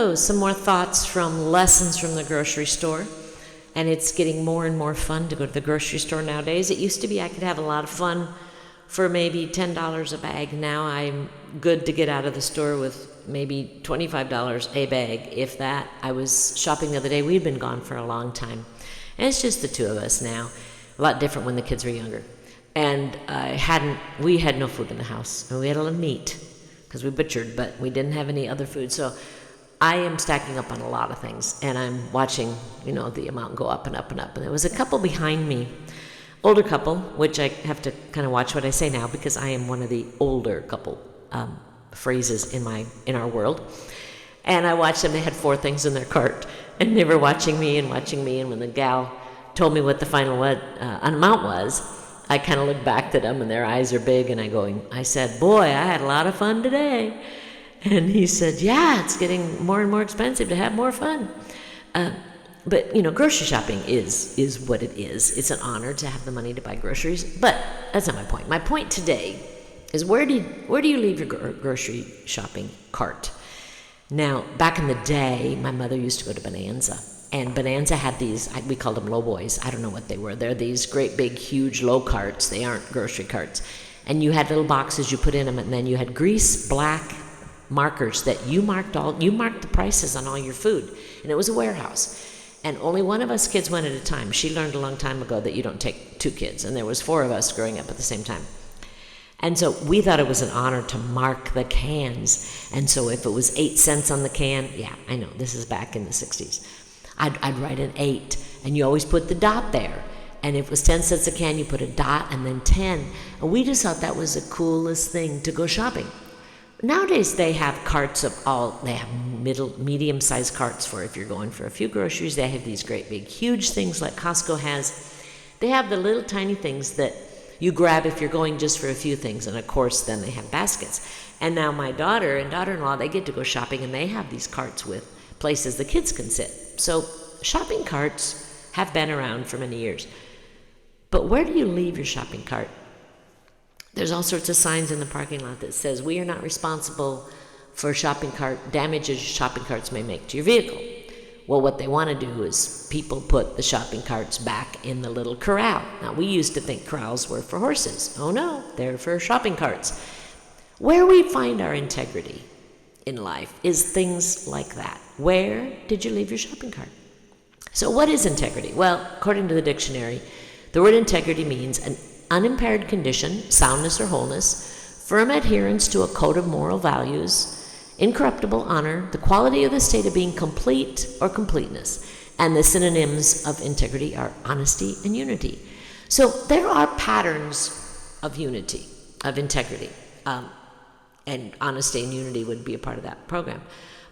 Hello, some more thoughts from Lessons from the Grocery Store. And it's getting more and more fun to go to the grocery store nowadays. It used to be I could have a lot of fun for maybe $10 a bag. Now I'm good to get out of the store with maybe $25 a bag, if that. I was shopping the other day. We'd been gone for a long time. And it's just the two of us now. A lot different when the kids were younger. And we had no food in the house. And we had a lot of meat because we butchered, but we didn't have any other food. So I am stacking up on a lot of things, and I'm watching, the amount go up and up and up. And there was a couple behind me, older couple, which I have to kind of watch what I say now because I am one of the older couple phrases in our world. And I watched them. They had 4 things in their cart, and they were watching me. And when the gal told me what the final amount was, I kind of looked back at them, and their eyes are big, and I said, "Boy, I had a lot of fun today." And he said, "Yeah, it's getting more and more expensive to have more fun." But grocery shopping is what it is. It's an honor to have the money to buy groceries. But that's not my point. My point today is where do you leave your grocery shopping cart? Now, back in the day, my mother used to go to Bonanza. And Bonanza had these, we called them low boys. I don't know what they were. They're these great big huge low carts. They aren't grocery carts. And you had little boxes you put in them, and then you had grease black markers that you marked the prices on all your food. And it was a warehouse. And only one of us kids went at a time. She learned a long time ago that you don't take 2 kids. And there was 4 of us growing up at the same time. And so we thought it was an honor to mark the cans. And so if it was 8 cents on the can, yeah, I know, this is back in the 60s. I'd write an 8, and you always put the dot there. And if it was 10 cents a can, you put a dot and then 10. And we just thought that was the coolest thing to go shopping. Nowadays, they have carts they have medium-sized carts for if you're going for a few groceries. They have these great big huge things like Costco has. They have the little tiny things that you grab if you're going just for a few things. And of course, then they have baskets. And now my daughter and daughter-in-law, they get to go shopping, and they have these carts with places the kids can sit. So shopping carts have been around for many years. But where do you leave your shopping cart? There's all sorts of signs in the parking lot that says we are not responsible for shopping cart damages shopping carts may make to your vehicle. Well, what they want to do is people put the shopping carts back in the little corral. Now, we used to think corrals were for horses. Oh no, they're for shopping carts. Where we find our integrity in life is things like that. Where did you leave your shopping cart? So what is integrity? Well, according to the dictionary, the word integrity means an unimpaired condition, soundness or wholeness, firm adherence to a code of moral values, incorruptible honor, the quality or the state of being complete or completeness. And the synonyms of integrity are honesty and unity. So there are patterns of unity, of integrity. And honesty and unity would be a part of that program.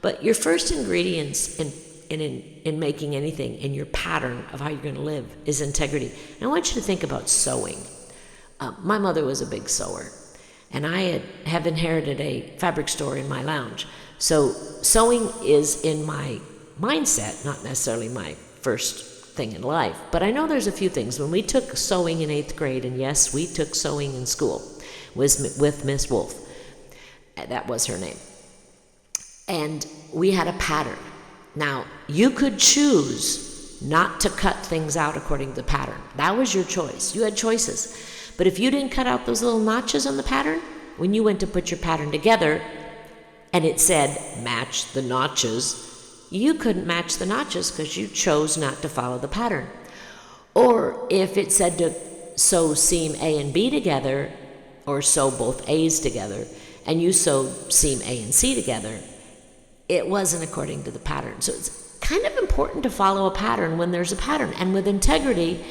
But your first ingredients in making anything, in your pattern of how you're going to live, is integrity. And I want you to think about sewing. My mother was a big sewer, and I have inherited a fabric store in my lounge. So sewing is in my mindset, not necessarily my first thing in life. But I know there's a few things. When we took sewing in 8th grade, and yes, we took sewing in school with Miss Wolf. That was her name. And we had a pattern. Now, you could choose not to cut things out according to the pattern. That was your choice. You had choices. But if you didn't cut out those little notches on the pattern, when you went to put your pattern together and it said match the notches, you couldn't match the notches because you chose not to follow the pattern. Or if it said to sew seam A and B together, or sew both A's together, and you sewed seam A and C together, it wasn't according to the pattern. So it's kind of important to follow a pattern when there's a pattern. And with integrity,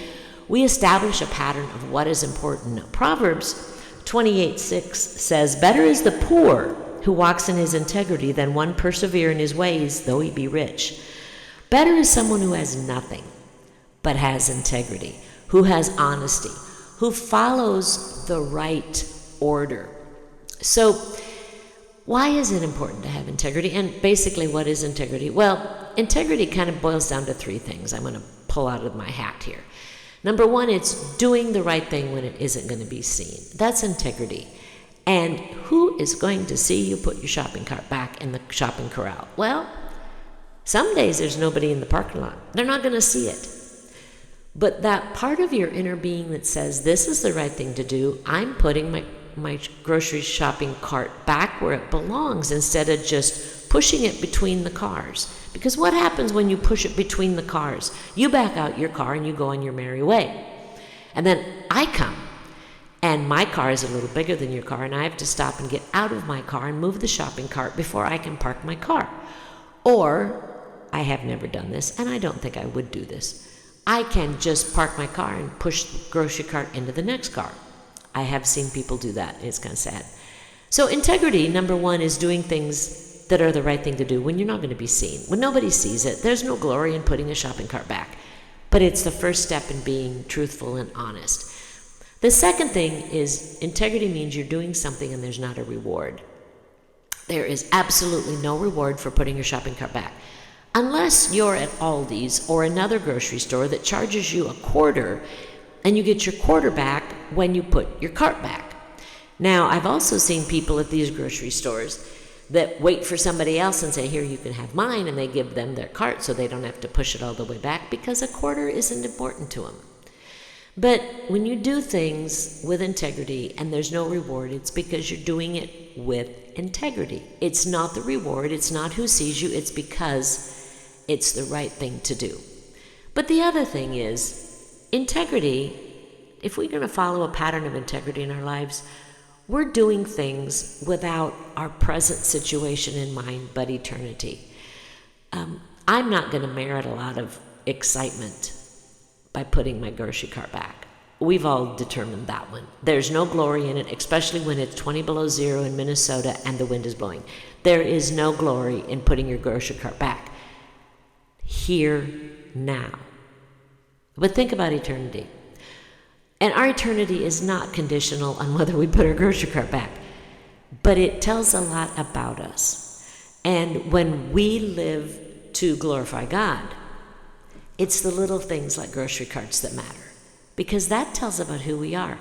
we establish a pattern of what is important. Proverbs 28:6 says, "Better is the poor who walks in his integrity than one persevere in his ways, though he be rich." Better is someone who has nothing, but has integrity, who has honesty, who follows the right order. So why is it important to have integrity? And basically, what is integrity? Well, integrity kind of boils down to 3 things I'm going to pull out of my hat here. Number 1, it's doing the right thing when it isn't going to be seen. That's integrity. And who is going to see you put your shopping cart back in the shopping corral? Well, Some days there's nobody in the parking lot. They're not going to see it. But that part of your inner being that says, this is the right thing to do, I'm putting my grocery shopping cart back where it belongs instead of just pushing it between the cars. Because what happens when you push it between the cars? You back out your car and you go on your merry way. And then I come, and my car is a little bigger than your car, and I have to stop and get out of my car and move the shopping cart before I can park my car. Or, I have never done this, and I don't think I would do this, I can just park my car and push the grocery cart into the next car. I have seen people do that. It's kind of sad. So integrity, number one, is doing things that are the right thing to do when you're not going to be seen. When nobody sees it, there's no glory in putting a shopping cart back. But it's the first step in being truthful and honest. The second thing is integrity means you're doing something and there's not a reward. There is absolutely no reward for putting your shopping cart back. Unless you're at Aldi's or another grocery store that charges you a quarter and you get your quarter back when you put your cart back. Now, I've also seen people at these grocery stores that wait for somebody else and say, here, you can have mine, and they give them their cart so they don't have to push it all the way back because a quarter isn't important to them. But when you do things with integrity and there's no reward, it's because you're doing it with integrity. It's not the reward, it's not who sees you, it's because it's the right thing to do. But the other thing is, integrity, if we're going to follow a pattern of integrity in our lives, we're doing things without our present situation in mind, but eternity. I'm not going to merit a lot of excitement by putting my grocery cart back. We've all determined that one. There's no glory in it, especially when it's 20 below zero in Minnesota and the wind is blowing. There is no glory in putting your grocery cart back. Here, now. But think about eternity. And our eternity is not conditional on whether we put our grocery cart back, but it tells a lot about us. And when we live to glorify God, it's the little things like grocery carts that matter, because that tells about who we are.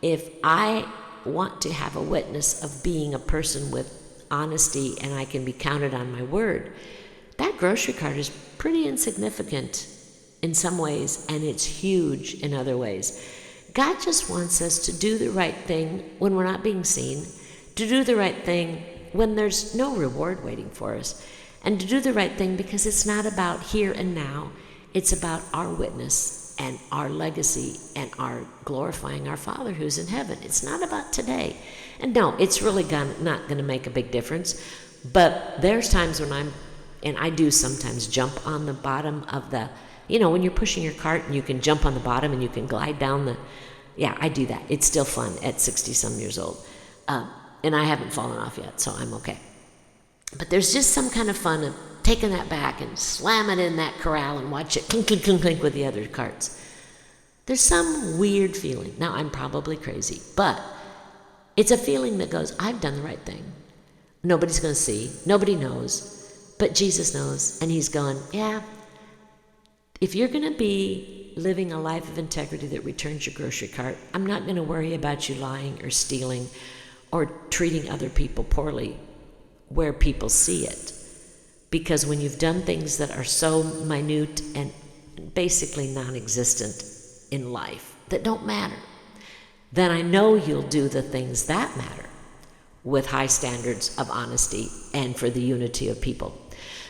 If I want to have a witness of being a person with honesty and I can be counted on my word, that grocery cart is pretty insignificant in some ways, and it's huge in other ways. God just wants us to do the right thing when we're not being seen, to do the right thing when there's no reward waiting for us, and to do the right thing because it's not about here and now, it's about our witness and our legacy and our glorifying our Father who's in heaven. It's not about today. And no, it's really not going to make a big difference, but there's times when I do sometimes jump on the bottom of the, when you're pushing your cart and you can jump on the bottom and you can glide down I do that. It's still fun at 60-some years old. And I haven't fallen off yet, so I'm okay. But there's just some kind of fun of taking that back and slam it in that corral and watch it clink, clink, clink, clink with the other carts. There's some weird feeling. Now, I'm probably crazy, but it's a feeling that goes, I've done the right thing. Nobody's going to see. Nobody knows. But Jesus knows, and he's going, yeah, if you're going to be living a life of integrity that returns your grocery cart, I'm not going to worry about you lying or stealing or treating other people poorly where people see it. Because when you've done things that are so minute and basically non-existent in life, that don't matter, then I know you'll do the things that matter with high standards of honesty and for the unity of people.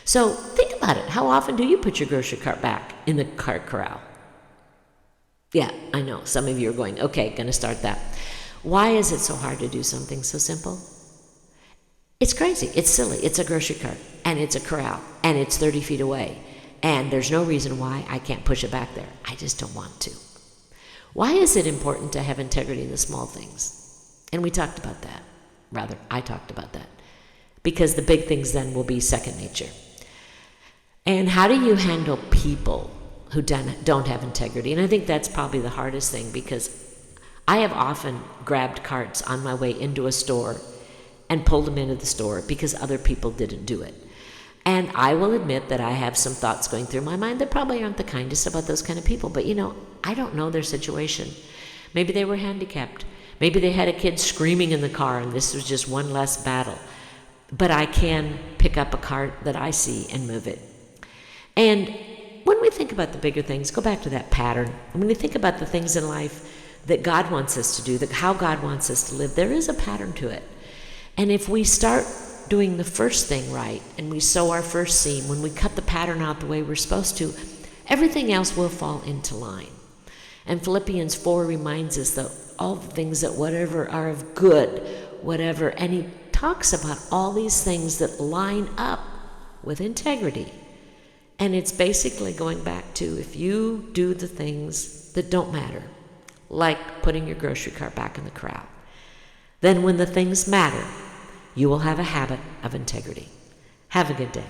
So think about it. How often do you put your grocery cart back in the cart corral? Yeah, I know. Some of you are going, okay, going to start that. Why is it so hard to do something so simple? It's crazy. It's silly. It's a grocery cart, and it's a corral, and it's 30 feet away, and there's no reason why I can't push it back there. I just don't want to. Why is it important to have integrity in the small things? And we talked about that. Rather, I talked about that. Because the big things then will be second nature. And how do you handle people who don't have integrity? And I think that's probably the hardest thing, because I have often grabbed carts on my way into a store and pulled them into the store because other people didn't do it. And I will admit that I have some thoughts going through my mind that probably aren't the kindest about those kind of people. But I don't know their situation. Maybe they were handicapped. Maybe they had a kid screaming in the car and this was just one less battle. But I can pick up a cart that I see and move it. And when we think about the bigger things, go back to that pattern. And when we think about the things in life that God wants us to do, that how God wants us to live, there is a pattern to it. And if we start doing the first thing right, and we sow our first seam, when we cut the pattern out the way we're supposed to, everything else will fall into line. And Philippians 4 reminds us that all the things that whatever are of good, whatever, and he talks about all these things that line up with integrity. And it's basically going back to, if you do the things that don't matter, like putting your grocery cart back in the corral, then when the things matter, you will have a habit of integrity. Have a good day.